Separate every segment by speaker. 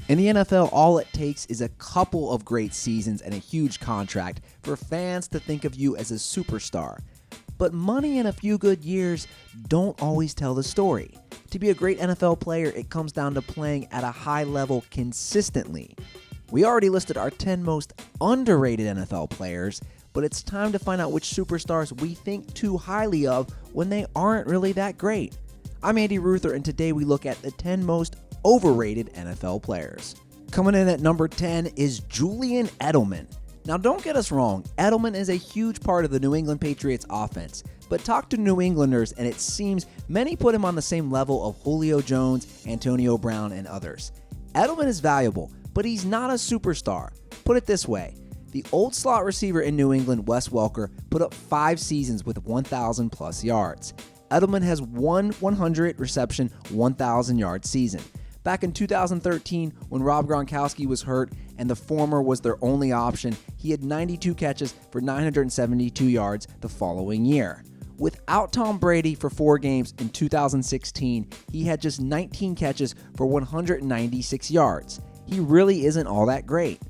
Speaker 1: In the NFL, all it takes is a couple of great seasons and a huge contract for fans to think of you as a superstar. But money and a few good years don't always tell the story. To be a great NFL player, it comes down to playing at a high level consistently. We already listed our 10 most underrated NFL players, but it's time to find out which superstars we think too highly of when they aren't really that great. I'm Andy Ruther, and today we look at the 10 most overrated NFL players. Coming in at number 10 is Julian Edelman. Now don't get us wrong, Edelman is a huge part of the New England Patriots offense, but talk to New Englanders and it seems many put him on the same level of Julio Jones, Antonio Brown, and others. Edelman is valuable, but he's not a superstar. Put it this way, the old slot receiver in New England, Wes Welker, put up 5 seasons with 1,000 plus yards. Edelman has one 100 reception, 1,000 yard season. Back in 2013, when Rob Gronkowski was hurt and the former was their only option, he had 92 catches for 972 yards the following year. Without Tom Brady for 4 games in 2016, he had just 19 catches for 196 yards. He really isn't all that great.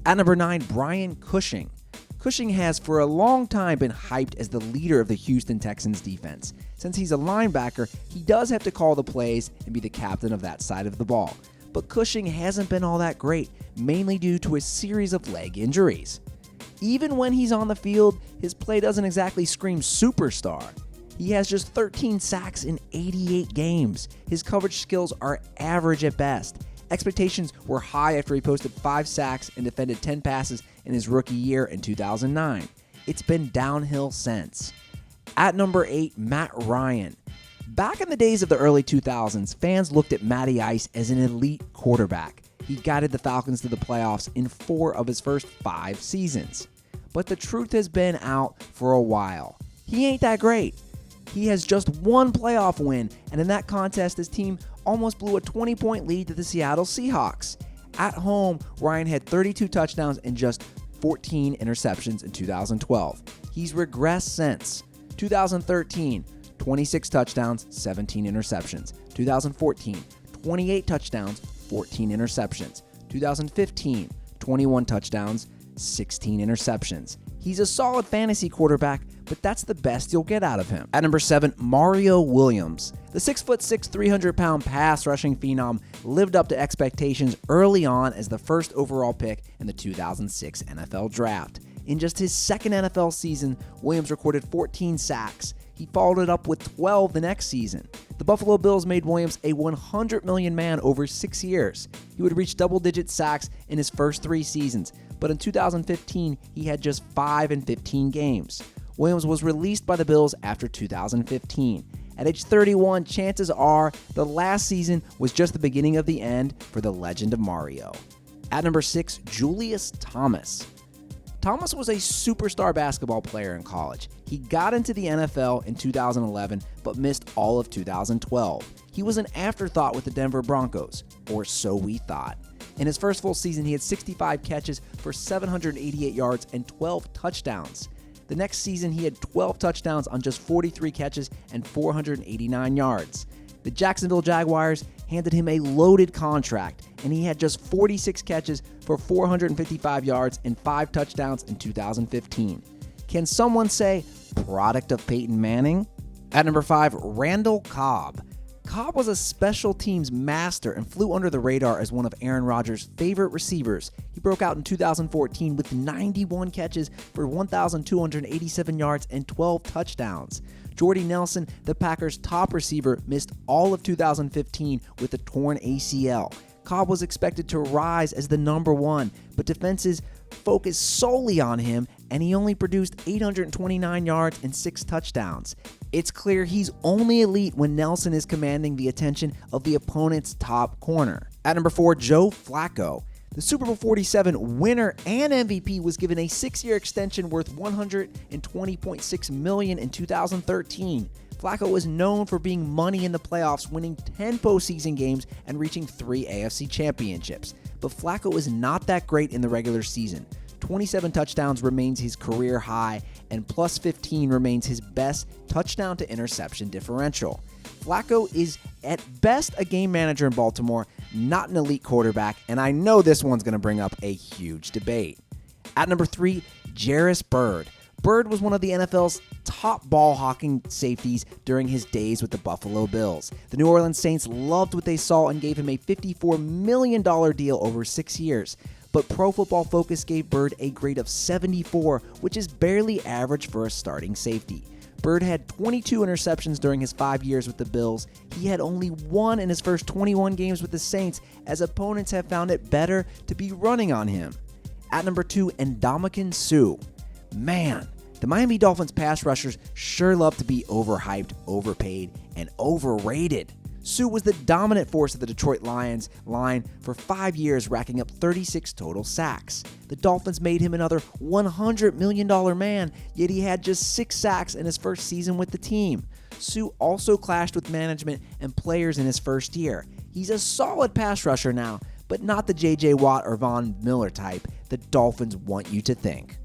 Speaker 1: At number 9, Brian Cushing. Cushing has for a long time been hyped as the leader of the Houston Texans defense. Since he's a linebacker, he does have to call the plays and be the captain of that side of the ball. But Cushing hasn't been all that great, mainly due to a series of leg injuries. Even when he's on the field, his play doesn't exactly scream superstar. He has just 13 sacks in 88 games. His coverage skills are average at best. Expectations were high after he posted 5 sacks and defended 10 passes in his rookie year in 2009. It's been downhill since. At number 8, Matt Ryan. Back in the days of the early 2000s, fans looked at Matty Ice as an elite quarterback. He guided the Falcons to the playoffs in 4 of his first 5 seasons. But the truth has been out for a while. He ain't that great. He has just 1 playoff win, and in that contest, his team almost blew a 20-point lead to the Seattle Seahawks. At home, Ryan had 32 touchdowns and just 14 interceptions in 2012. He's regressed since. 2013, 26 touchdowns, 17 interceptions. 2014, 28 touchdowns, 14 interceptions. 2015, 21 touchdowns, 16 interceptions. He's a solid fantasy quarterback, but that's the best you'll get out of him. At number 7, Mario Williams. The 6'6", 300-pound pass rushing phenom lived up to expectations early on as the first overall pick in the 2006 NFL Draft. In just his second NFL season, Williams recorded 14 sacks. He followed it up with 12 the next season. The Buffalo Bills made Williams a $100 million man over 6 years. He would reach double-digit sacks in his first 3 seasons, but in 2015, he had just 5 in 15 games. Williams was released by the Bills after 2015. At age 31, chances are the last season was just the beginning of the end for the legend of Mario. At number 6, Julius Thomas. Thomas was a superstar basketball player in college. He got into the NFL in 2011, but missed all of 2012. He was an afterthought with the Denver Broncos, or so we thought. In his first full season, he had 65 catches for 788 yards and 12 touchdowns. The next season, he had 12 touchdowns on just 43 catches and 489 yards. The Jacksonville Jaguars handed him a loaded contract, and he had just 46 catches for 455 yards and 5 touchdowns in 2015. Can someone say product of Peyton Manning? At number 5, Randall Cobb. Cobb was a special teams master and flew under the radar as one of Aaron Rodgers' favorite receivers. He broke out in 2014 with 91 catches for 1,287 yards and 12 touchdowns. Jordy Nelson, the Packers' top receiver, missed all of 2015 with a torn ACL. Cobb was expected to rise as the number 1, but defenses focused solely on him, and he only produced 829 yards and 6 touchdowns. It's clear he's only elite when Nelson is commanding the attention of the opponent's top corner. At number 4, Joe Flacco. The Super Bowl 47 winner and MVP was given a 6-year extension worth $120.6 million in 2013. Flacco is known for being money in the playoffs, winning 10 postseason games and reaching 3 AFC championships. But Flacco is not that great in the regular season. 27 touchdowns remains his career high, and plus 15 remains his best touchdown to interception differential. Flacco is at best a game manager in Baltimore, not an elite quarterback, and I know this one's going to bring up a huge debate. At number 3, Jairus Byrd. Byrd was one of the NFL's top ball-hawking safeties during his days with the Buffalo Bills. The New Orleans Saints loved what they saw and gave him a $54 million deal over 6 years. But Pro Football Focus gave Byrd a grade of 74, which is barely average for a starting safety. Byrd had 22 interceptions during his 5 years with the Bills. He had only 1 in his first 21 games with the Saints, as opponents have found it better to be running on him. At number 2, Ndamukong Suh. Man, the Miami Dolphins pass rushers sure love to be overhyped, overpaid, and overrated. Suh was the dominant force of the Detroit Lions line for 5 years, racking up 36 total sacks. The Dolphins made him another $100 million man, yet he had just 6 sacks in his first season with the team. Suh also clashed with management and players in his first year. He's a solid pass rusher now, but not the J.J. Watt or Von Miller type the Dolphins want you to think.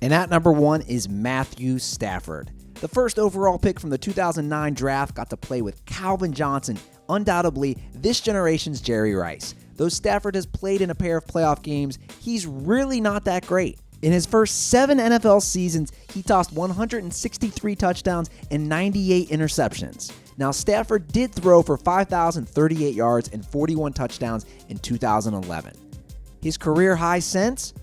Speaker 1: And at number 1 is Matthew Stafford. The first overall pick from the 2009 draft got to play with Calvin Johnson, undoubtedly this generation's Jerry Rice. Though Stafford has played in a pair of playoff games, he's really not that great. In his first 7 NFL seasons, he tossed 163 touchdowns and 98 interceptions. Now, Stafford did throw for 5,038 yards and 41 touchdowns in 2011. His career high since?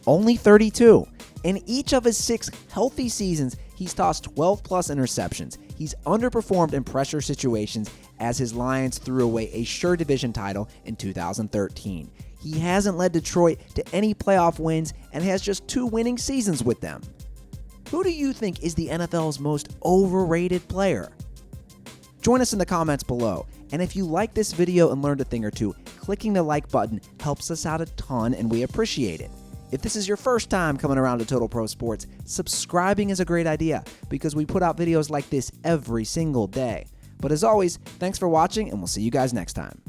Speaker 1: Only 32. In each of his 6 healthy seasons, he's tossed 12-plus interceptions. He's underperformed in pressure situations as his Lions threw away a sure division title in 2013. He hasn't led Detroit to any playoff wins and has just 2 winning seasons with them. Who do you think is the NFL's most overrated player? Join us in the comments below. And if you like this video and learned a thing or two, clicking the like button helps us out a ton and we appreciate it. If this is your first time coming around to Total Pro Sports, subscribing is a great idea because we put out videos like this every single day. But as always, thanks for watching and we'll see you guys next time.